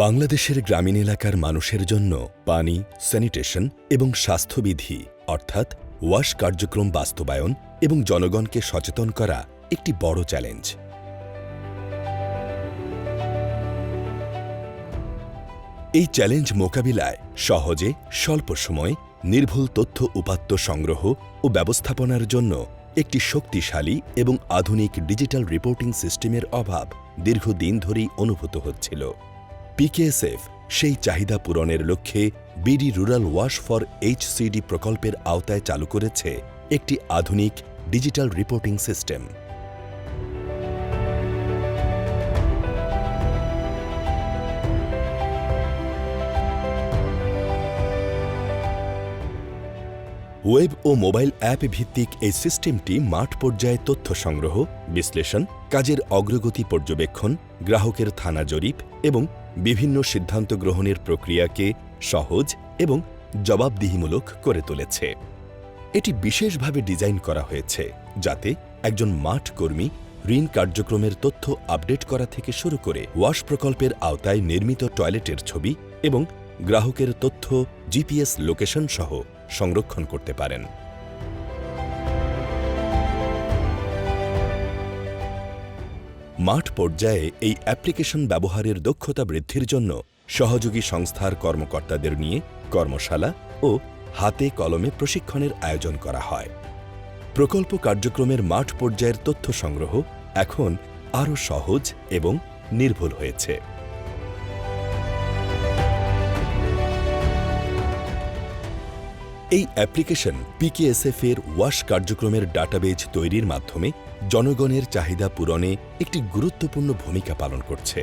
বাংলাদেশের গ্রামীণ এলাকার মানুষের জন্য পানি, স্যানিটেশন এবং স্বাস্থ্যবিধি অর্থাৎ ওয়াশ কার্যক্রম বাস্তবায়ন এবং জনগণকে সচেতন করা একটি বড় চ্যালেঞ্জ। এই চ্যালেঞ্জ মোকাবিলায় সহজে, স্বল্প সময়ে নির্ভুল তথ্য উপাত্ত সংগ্রহ ও ব্যবস্থাপনার জন্য একটি শক্তিশালী এবং আধুনিক ডিজিটাল রিপোর্টিং সিস্টেমের অভাব দীর্ঘদিন ধরেই অনুভূত হচ্ছিল। পিকেএসএফ সেই চাহিদা পূরণের লক্ষ্যে BD rural wash for HCD প্রকল্পের আওতায় চালু করেছে একটি আধুনিক ডিজিটাল রিপোর্টিং সিস্টেম। ওয়েব ও মোবাইল অ্যাপ ভিত্তিক এই সিস্টেমটি মাঠ পর্যায়ে তথ্য সংগ্রহ, বিশ্লেষণ, কাজের অগ্রগতি পর্যবেক্ষণ, গ্রাহকের থানা জরিপ এবং বিভিন্ন সিদ্ধান্ত গ্রহণের প্রক্রিয়াকে সহজ এবং জবাবদিহিমূলক করে তুলেছে। এটি বিশেষভাবে ডিজাইন করা হয়েছে যাতে একজন মাঠ কর্মী ঋণ কার্যক্রমের তথ্য আপডেট করা থেকে শুরু করে ওয়াশ প্রকল্পের আওতায় নির্মিত টয়লেটের ছবি এবং গ্রাহকের তথ্য জিপিএস লোকেশন সহ সংরক্ষণ করতে পারেন। মাঠ পর্যায়ে এই অ্যাপ্লিকেশন ব্যবহারের দক্ষতা বৃদ্ধির জন্য সহযোগী সংস্থার কর্মকর্তাদের নিয়ে কর্মশালা ও হাতে কলমে প্রশিক্ষণের আয়োজন করা হয়। প্রকল্প কার্যক্রমের মাঠ পর্যায়ের তথ্য সংগ্রহ এখন আরও সহজ এবং নির্ভুল হয়েছে। এই অ্যাপ্লিকেশন পিকেএসএফ-এর ওয়াশ কার্যক্রমের ডাটাবেজ তৈরির মাধ্যমে জনগণের চাহিদা পূরণে একটি গুরুত্বপূর্ণ ভূমিকা পালন করছে।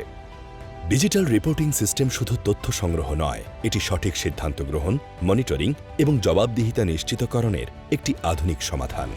ডিজিটাল রিপোর্টিং সিস্টেম শুধু তথ্য সংগ্রহ নয়, এটি সঠিক সিদ্ধান্ত গ্রহণ, মনিটরিং এবং জবাবদিহিতা নিশ্চিতকরণের একটি আধুনিক সমাধান।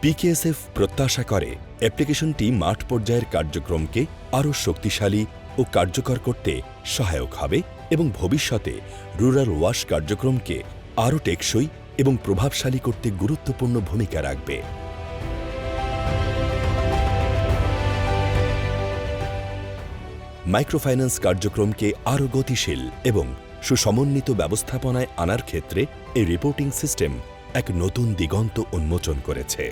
পিকেএসএফ প্রত্যাশা করে অ্যাপ্লিকেশনটি মাঠ পর্যায়ের কার্যক্রমকে আরও শক্তিশালী ও কার্যকর করতে সহায়ক হবে এবং ভবিষ্যতে রুরাল ওয়াশ কার্যক্রমকে আরও টেকসই এবং প্রভাবশালী করতে গুরুত্বপূর্ণ ভূমিকা রাখবে। মাইক্রোফাইন্যান্স কার্যক্রমকে আরও গতিশীল এবং সুসমন্বিত ব্যবস্থাপনায় আনার ক্ষেত্রে এই রিপোর্টিং সিস্টেম এক নতুন দিগন্ত উন্মোচন করেছে।